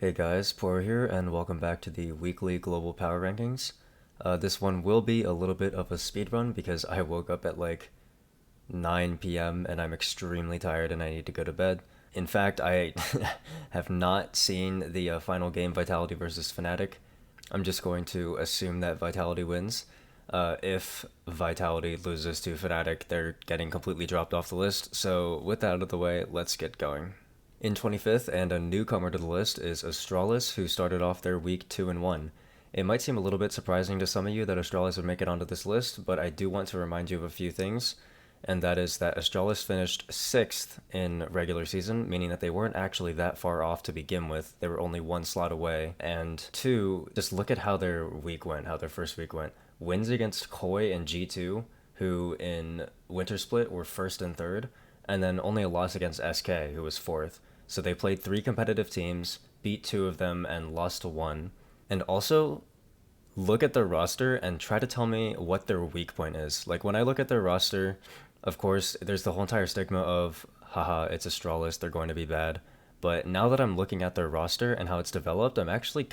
Hey guys, Poro here, and welcome back to the weekly global power rankings. This one will be a little bit of a speed run because I woke up at like 9 p.m. and I'm extremely tired and I need to go to bed. In fact, I have not seen the final game, Vitality versus Fnatic. I'm just going to assume that Vitality wins. If Vitality loses to Fnatic, they're getting completely dropped off the list. So, with that out of the way, let's get going. In 25th, and a newcomer to the list, is Astralis, who started off their week 2-1. It might seem a little bit surprising to some of you that Astralis would make it onto this list, but I do want to remind you of a few things, and that is that Astralis finished 6th in regular season, meaning that they weren't actually that far off to begin with. They were only one slot away. And two, just look at how their week went, how their first week went. Wins against Koi and G2, who in Winter Split were 1st and 3rd, and then only a loss against SK, who was 4th. So they played 3 competitive teams, beat 2 of them, and lost to 1. And also, look at their roster and try to tell me what their weak point is. Like, when I look at their roster, of course, there's the whole entire stigma of, haha, it's Astralis, they're going to be bad. But now that I'm looking at their roster and how it's developed, I'm actually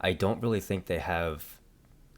I don't really think they have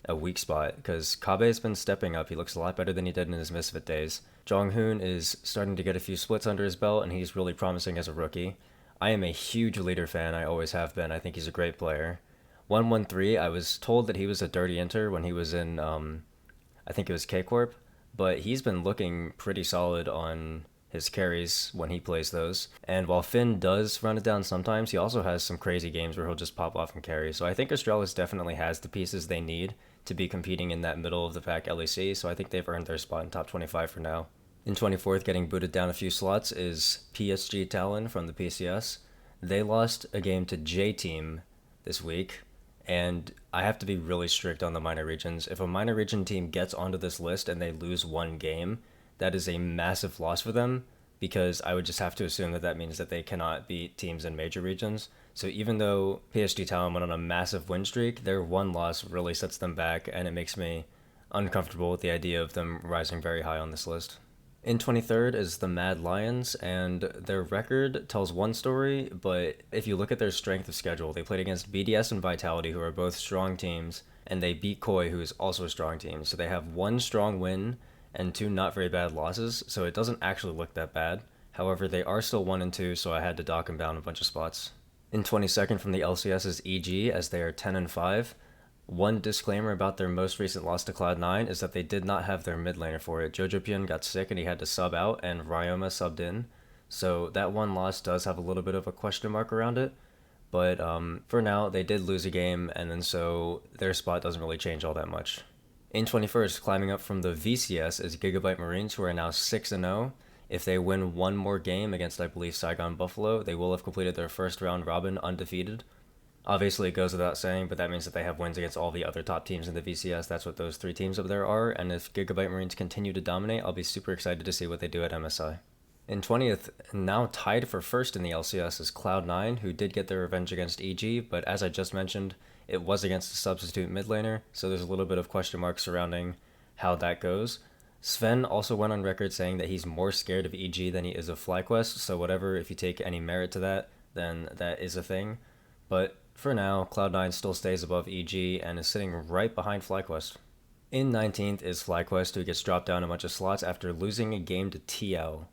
a weak spot, because Kabe's been stepping up. He looks a lot better than he did in his Misfit days. Jonghoon is starting to get a few splits under his belt, and he's really promising as a rookie. I am a huge Leader fan. I always have been. I think he's a great player. 113, I was told that he was a dirty enter when he was in, I think it was K-Corp, but he's been looking pretty solid on his carries when he plays those. And while Finn does run it down sometimes, he also has some crazy games where he'll just pop off and carry. So I think Astralis definitely has the pieces they need to be competing in that middle of the pack LEC, so I think they've earned their spot in top 25 for now. In 24th, getting booted down a few slots, is PSG Talon from the PCS. They lost a game to J-Team this week, and I have to be really strict on the minor regions. If a minor region team gets onto this list and they lose one game, that is a massive loss for them, because I would just have to assume that that means that they cannot beat teams in major regions. So even though PSG Talon went on a massive win streak, their one loss really sets them back, and it makes me uncomfortable with the idea of them rising very high on this list. In 23rd is the Mad Lions, and their record tells one story, but if you look at their strength of schedule, they played against BDS and Vitality, who are both strong teams, and they beat Koi, who is also a strong team. So they have one strong win and 2 not very bad losses, so it doesn't actually look that bad. However, they are still 1-2, so I had to dock them down a bunch of spots. In 22nd from the LCS is EG, as they are 10-5. One disclaimer about their most recent loss to Cloud9 is that they did not have their mid laner for it. Jojopian got sick and he had to sub out, and Ryoma subbed in. So that one loss does have a little bit of a question mark around it. But for now, they did lose a game, and then so their spot doesn't really change all that much. In 21st, climbing up from the VCS, is Gigabyte Marines, who are now 6-0. If they win one more game against, I believe, Saigon Buffalo, they will have completed their first round robin undefeated. Obviously, it goes without saying, but that means that they have wins against all the other top teams in the VCS. That's what those 3 teams up there are, and if Gigabyte Marines continue to dominate, I'll be super excited to see what they do at MSI. In 20th, now tied for first in the LCS, is Cloud9, who did get their revenge against EG, but as I just mentioned, it was against a substitute mid laner, so there's a little bit of question marks surrounding how that goes. Sven also went on record saying that he's more scared of EG than he is of FlyQuest, so whatever, if you take any merit to that, then that is a thing. But for now, Cloud9 still stays above EG and is sitting right behind FlyQuest. In 19th is FlyQuest, who gets dropped down a bunch of slots after losing a game to TL.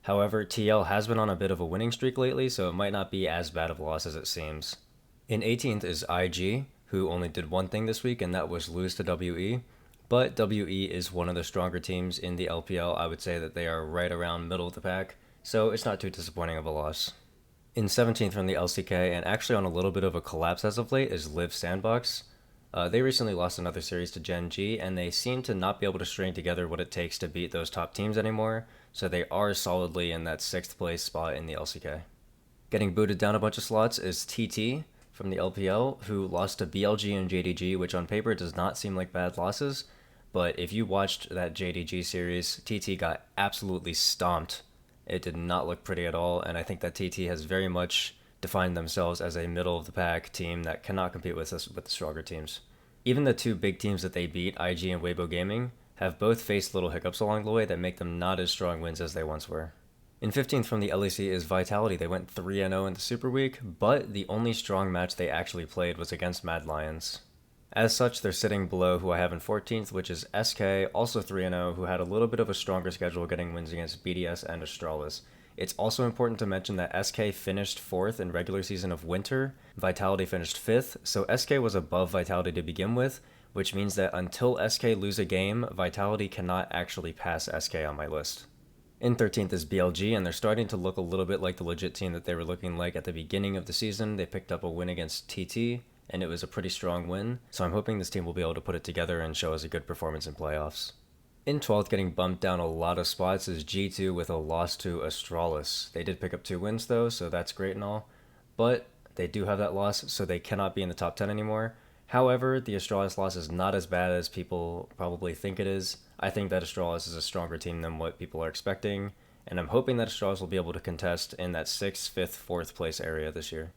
However, TL has been on a bit of a winning streak lately, so it might not be as bad of a loss as it seems. In 18th is IG, who only did one thing this week, and that was lose to WE. But WE is one of the stronger teams in the LPL. I would say that they are right around middle of the pack, so it's not too disappointing of a loss. In 17th from the LCK, and actually on a little bit of a collapse as of late, is Live Sandbox. They recently lost another series to Gen G, and they seem to not be able to string together what it takes to beat those top teams anymore, so they are solidly in that 6th place spot in the LCK. Getting booted down a bunch of slots is TT from the LPL, who lost to BLG and JDG, which on paper does not seem like bad losses, but if you watched that JDG series, TT got absolutely stomped. It did not look pretty at all, and I think that TT has very much defined themselves as a middle-of-the-pack team that cannot compete with the stronger teams. Even the 2 big teams that they beat, IG and Weibo Gaming, have both faced little hiccups along the way that make them not as strong wins as they once were. In 15th from the LEC is Vitality. They went 3-0 in the Super Week, but the only strong match they actually played was against Mad Lions. As such, they're sitting below who I have in 14th, which is SK, also 3-0, who had a little bit of a stronger schedule getting wins against BDS and Astralis. It's also important to mention that SK finished 4th in regular season of Winter, Vitality finished 5th, so SK was above Vitality to begin with, which means that until SK lose a game, Vitality cannot actually pass SK on my list. In 13th is BLG, and they're starting to look a little bit like the legit team that they were looking like at the beginning of the season. They picked up a win against TT, and it was a pretty strong win, so I'm hoping this team will be able to put it together and show us a good performance in playoffs. In 12th, getting bumped down a lot of spots, is G2 with a loss to Astralis. They did pick up 2 wins though, so that's great and all, but they do have that loss, so they cannot be in the top 10 anymore. However, the Astralis loss is not as bad as people probably think it is. I think that Astralis is a stronger team than what people are expecting, and I'm hoping that Astralis will be able to contest in that 6th, 5th, 4th place area this year.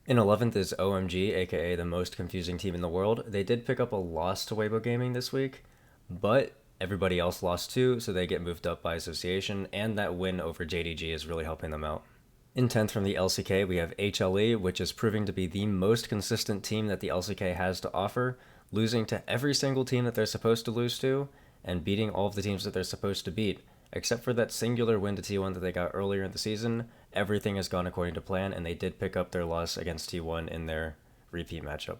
In 11th is OMG, aka the most confusing team in the world. They did pick up a loss to Weibo Gaming this week, but everybody else lost too, so they get moved up by association, and that win over JDG is really helping them out. In 10th from the LCK, we have HLE, which is proving to be the most consistent team that the LCK has to offer, losing to every single team that they're supposed to lose to, and beating all of the teams that they're supposed to beat. Except for that singular win to T1 that they got earlier in the season, everything has gone according to plan, and they did pick up their loss against T1 in their repeat matchup.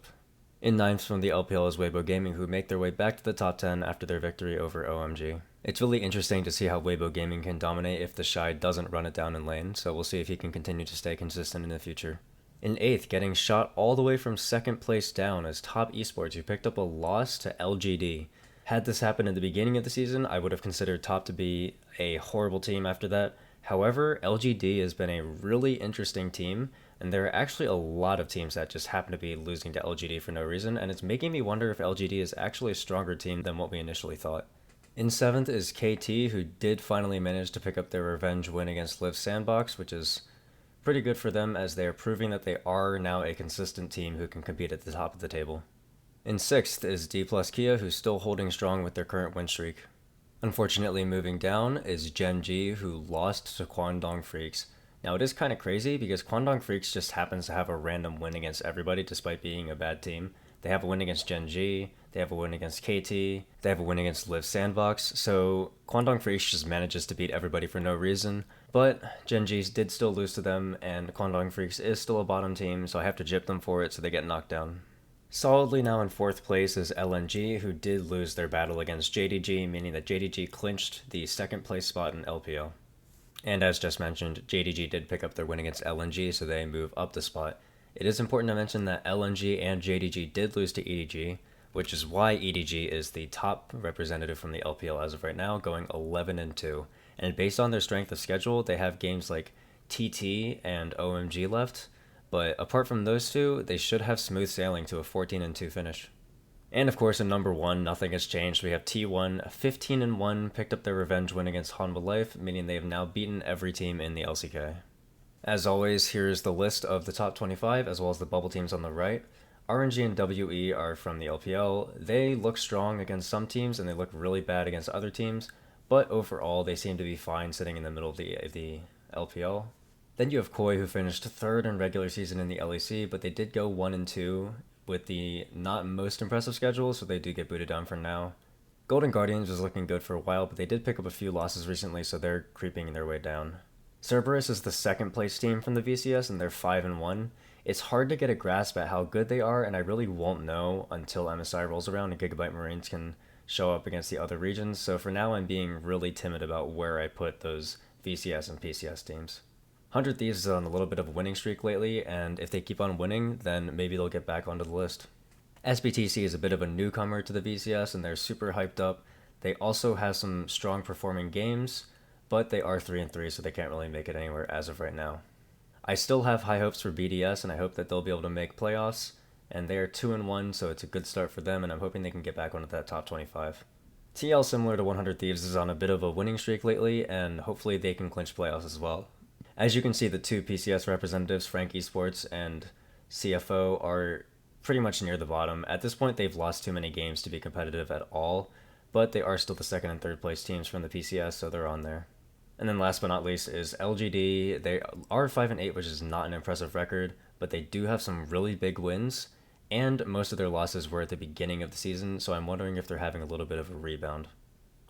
In 9th from the LPL is Weibo Gaming, who make their way back to the top 10 after their victory over OMG. It's really interesting to see how Weibo Gaming can dominate if the Shy doesn't run it down in lane, so we'll see if he can continue to stay consistent in the future. In 8th, getting shot all the way from 2nd place down is Top Esports, who picked up a loss to LGD. Had this happened in the beginning of the season, I would have considered Top to be a horrible team after that. However, LGD has been a really interesting team, and there are actually a lot of teams that just happen to be losing to LGD for no reason, and it's making me wonder if LGD is actually a stronger team than what we initially thought. In 7th is KT, who did finally manage to pick up their revenge win against Live Sandbox, which is pretty good for them as they are proving that they are now a consistent team who can compete at the top of the table. In 6th is D plus Kia, who's still holding strong with their current win streak. Unfortunately, moving down is Gen G, who lost to Kwangdong Freaks. Now, it is kind of crazy because Kwangdong Freaks just happens to have a random win against everybody despite being a bad team. They have a win against Gen G, they have a win against KT, they have a win against Live Sandbox, so Kwangdong Freaks just manages to beat everybody for no reason. But Gen G did still lose to them, and Kwangdong Freaks is still a bottom team, so I have to jip them for it so they get knocked down. Solidly now in 4th place is LNG, who did lose their battle against JDG, meaning that JDG clinched the 2nd place spot in LPL. And as just mentioned, JDG did pick up their win against LNG, so they move up the spot. It is important to mention that LNG and JDG did lose to EDG, which is why EDG is the top representative from the LPL as of right now, going 11-2. And based on their strength of schedule, they have games like TT and OMG left, but apart from those two, they should have smooth sailing to a 14-2 finish. And of course, in number 1, nothing has changed. We have T1, 15-1, picked up their revenge win against Hanwha Life, meaning they have now beaten every team in the LCK. As always, here's the list of the top 25, as well as the bubble teams on the right. RNG and WE are from the LPL. They look strong against some teams, and they look really bad against other teams, but overall, they seem to be fine sitting in the middle of the LPL. Then you have Koi, who finished 3rd in regular season in the LEC, but they did go 1-2 with the not most impressive schedule, so they do get booted down for now. Golden Guardians was looking good for a while, but they did pick up a few losses recently, so they're creeping their way down. Cerberus is the 2nd place team from the VCS, and they're 5-1. It's hard to get a grasp at how good they are, and I really won't know until MSI rolls around and Gigabyte Marines can show up against the other regions, so for now I'm being really timid about where I put those VCS and PCS teams. 100 Thieves is on a little bit of a winning streak lately, and if they keep on winning, then maybe they'll get back onto the list. SBTC is a bit of a newcomer to the VCS, and they're super hyped up. They also have some strong performing games, but they are 3-3, so they can't really make it anywhere as of right now. I still have high hopes for BDS, and I hope that they'll be able to make playoffs, and they are 2-1, so it's a good start for them, and I'm hoping they can get back onto that top 25. TL, similar to 100 Thieves, is on a bit of a winning streak lately, and hopefully they can clinch playoffs as well. As you can see, the 2 PCS representatives, Frank Esports and CFO, are pretty much near the bottom. At this point, they've lost too many games to be competitive at all, but they are still the 2nd and 3rd place teams from the PCS, so they're on there. And then last but not least is LGD. They are 5-8, which is not an impressive record, but they do have some really big wins, and most of their losses were at the beginning of the season, so I'm wondering if they're having a little bit of a rebound.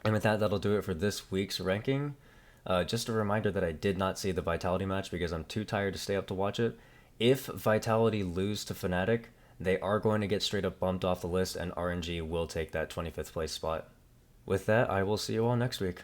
And with that, that'll do it for this week's ranking. Just a reminder that I did not see the Vitality match because I'm too tired to stay up to watch it. If Vitality lose to Fnatic, they are going to get straight up bumped off the list, and RNG will take that 25th place spot. With that, I will see you all next week.